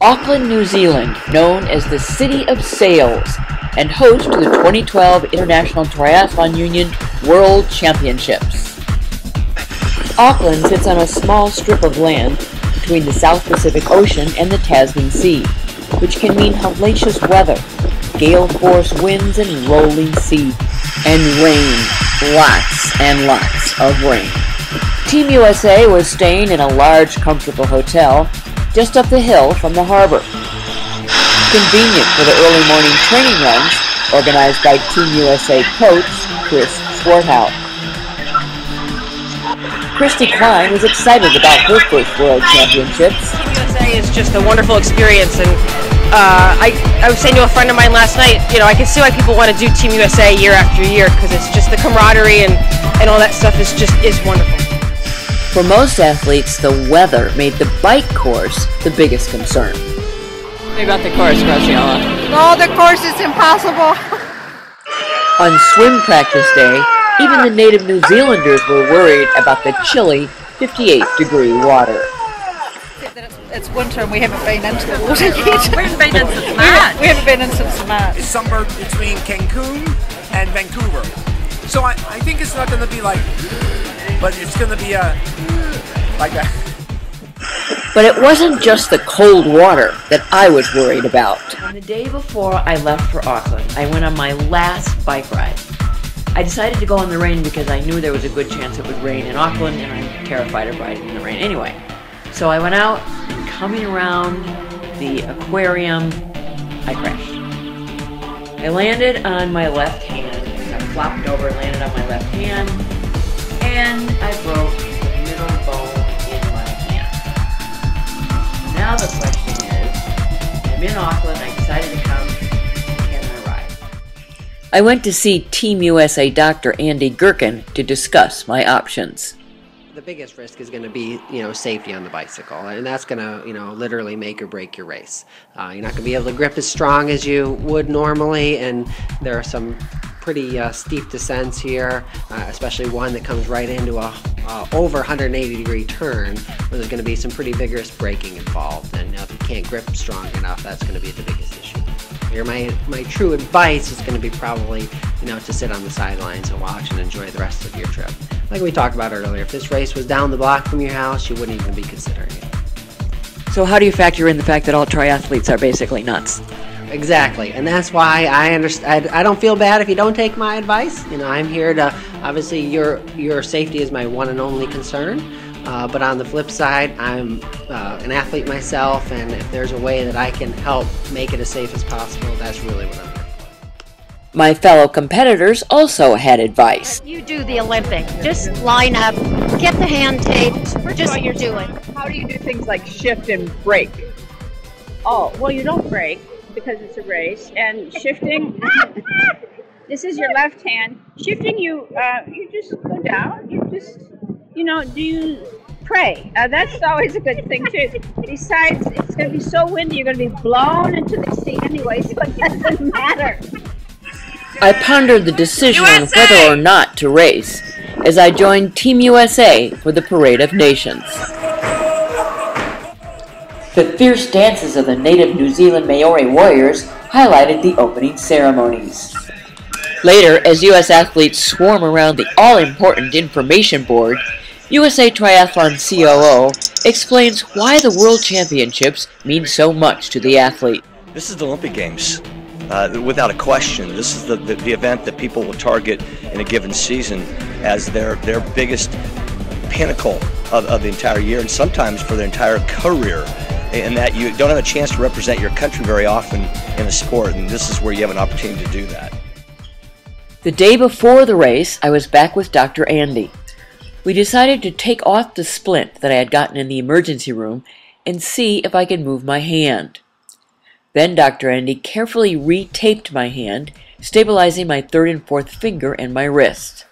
Auckland, New Zealand, known as the City of Sails, and host to the 2012 International Triathlon Union World Championships. Auckland sits on a small strip of land between the South Pacific Ocean and the Tasman Sea, which can mean hellacious weather, gale-force winds and rolling sea, and rain, lots and lots of rain. Team USA was staying in a large, comfortable hotel just up the hill from the harbor. Convenient for the early morning training runs organized by Team USA coach Chris Swarthout. Christy Klein was excited about her first World Championships. Team USA is just a wonderful experience, and I was saying to a friend of mine last night, I can see why people want to do Team USA year after year, because it's just the camaraderie and all that stuff is wonderful. For most athletes, the weather made the bike course the biggest concern. What about the course, Graciela? No, the course is impossible. On swim practice day, even the native New Zealanders were worried about the chilly 58-degree water. It's winter and we haven't been into the water yet. We haven't been in since March. We haven't been in since March. It's somewhere between Cancun and Vancouver. So I think it's not going to be like, but it's going to be like that. But it wasn't just the cold water that I was worried about. On the day before I left for Auckland, I went on my last bike ride. I decided to go in the rain because I knew there was a good chance it would rain in Auckland, and I'm terrified of riding in the rain anyway. So I went out, and coming around the aquarium, I crashed. I landed on my left hand. I flopped over and landed on my left hand, and I broke the middle bone in my hand. Now the question is, I'm in Auckland, I decided to come, can I ride? I went to see Team USA Dr. Andy Gherkin to discuss my options. The biggest risk is going to be, safety on the bicycle, and that's going to, literally make or break your race. You're not going to be able to grip as strong as you would normally, and there are some pretty steep descents here, especially one that comes right into a over 180-degree turn, where there's going to be some pretty vigorous braking involved, and if you can't grip strong enough, that's going to be the biggest issue. Here, my true advice is going to be probably, to sit on the sidelines and watch and enjoy the rest of your trip. Like we talked about earlier, if this race was down the block from your house, you wouldn't even be considering it. So how do you factor in the fact that all triathletes are basically nuts? Exactly, and that's why I understand. I don't feel bad if you don't take my advice. I'm here to, obviously your safety is my one and only concern. But on the flip side, I'm an athlete myself, and if there's a way that I can help make it as safe as possible, that's really what I'm here for. My fellow competitors also had advice. You do the Olympic. Just line up, get the hand tape, just do it. How do you do things like shift and brake? Oh, well, you don't brake because it's a race. And shifting, this is your left hand. Shifting, you just go down. You just, do you pray? That's always a good thing, too. Besides, it's going to be so windy, you're going to be blown into the sea anyway, so it doesn't matter. I pondered the decision on whether or not to race as I joined Team USA for the Parade of Nations. The fierce dances of the native New Zealand Maori warriors highlighted the opening ceremonies. Later, as U.S. athletes swarm around the all-important information board, USA Triathlon COO explains why the World Championships mean so much to the athlete. This is the Olympic Games. Without a question, this is the event that people will target in a given season as their biggest pinnacle of the entire year, and sometimes for their entire career, and that you don't have a chance to represent your country very often in a sport, and this is where you have an opportunity to do that. The day before the race, I was back with Dr. Andy. We decided to take off the splint that I had gotten in the emergency room and see if I could move my hand. Then Dr. Andy carefully re-taped my hand, stabilizing my third and fourth finger and my wrist.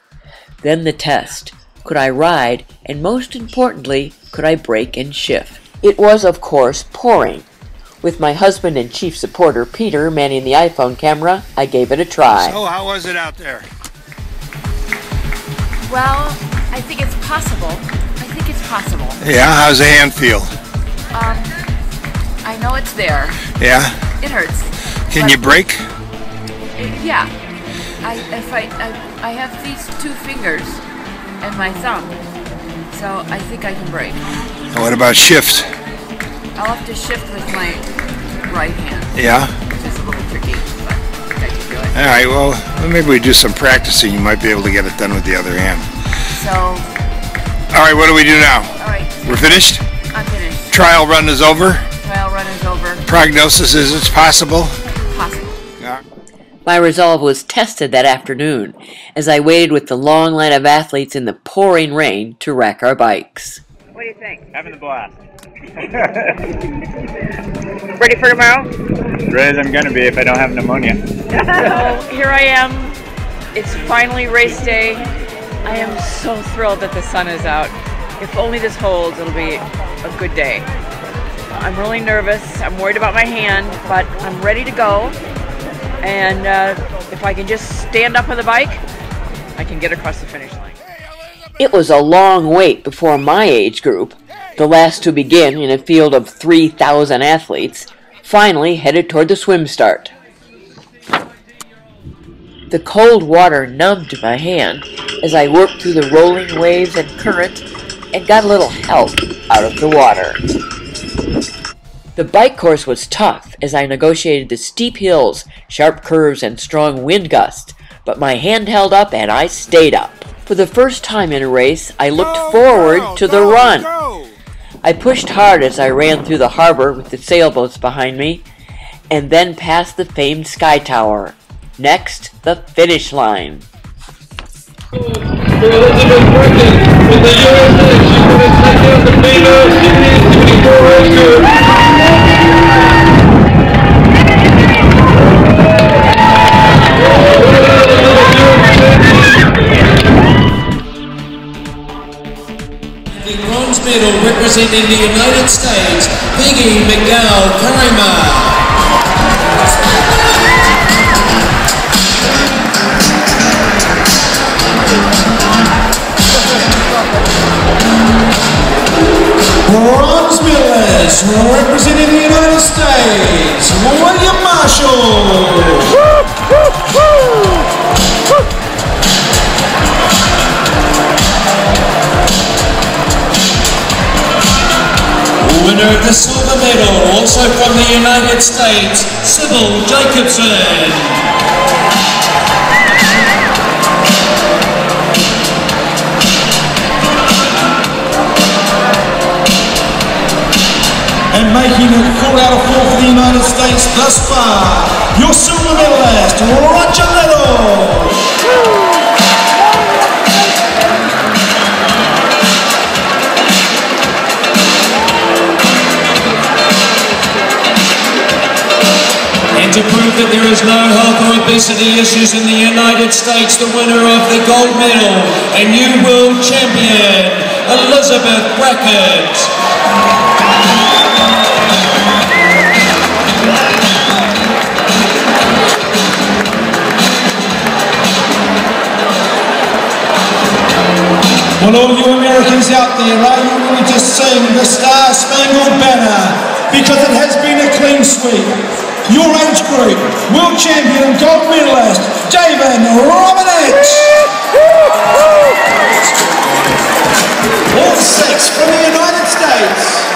Then the test. Could I ride? And most importantly, could I brake and shift? It was, of course, pouring. With my husband and chief supporter, Peter, manning the iPhone camera, I gave it a try. So how was it out there? Well, I think it's possible. Yeah, how's the hand feel? I know it's there. Yeah? It hurts. Can you brake? Yeah. I have these 2 fingers and my thumb, so I think I can brake. And what about shift? I'll have to shift with my right hand. Yeah? Which is a little tricky, but I can do it. All right, well, maybe we do some practicing. You might be able to get it done with the other hand. So... All right, what do we do now? All right. We're finished? I'm finished. Trial run is over? Trial run is over. Prognosis is it's possible? Possible. Yeah. My resolve was tested that afternoon as I waited with the long line of athletes in the pouring rain to rack our bikes. What do you think? Having the blast. Ready for tomorrow? Ready as I'm gonna be if I don't have pneumonia. So here I am. It's finally race day. I am so thrilled that the sun is out. If only this holds, it'll be a good day. I'm really nervous. I'm worried about my hand, but I'm ready to go. And if I can just stand up on the bike, I can get across the finish line. It was a long wait before my age group, the last to begin in a field of 3,000 athletes, finally headed toward the swim start. The cold water numbed my hand as I worked through the rolling waves and current and got a little help out of the water. The bike course was tough as I negotiated the steep hills, sharp curves, and strong wind gusts, but my hand held up and I stayed up. For the first time in a race, I looked forward to the run. I pushed hard as I ran through the harbor with the sailboats behind me, and then past the famed Sky Tower. Next, the finish line. Elizabeth Brackett with the USA. She finished second in the female 74 race group. The bronze medal representing the United States, Peggy McDowell-Kramer. Bronze medalist representing the United States, William Marshall. Winner of the silver medal, also from the United States, Sybil Jacobson. And making a call out of 4 for the United States thus far, your silver medalist, Roger Little. And to prove that there is no health or obesity issues in the United States, the winner of the gold medal and new world champion, Elizabeth Brackett. Well, all you Americans out there, are you ready to sing the Star Spangled Banner? Because it has been a clean sweep. Your age group, world champion and gold medalist, David Robinette. All 6 from the United States.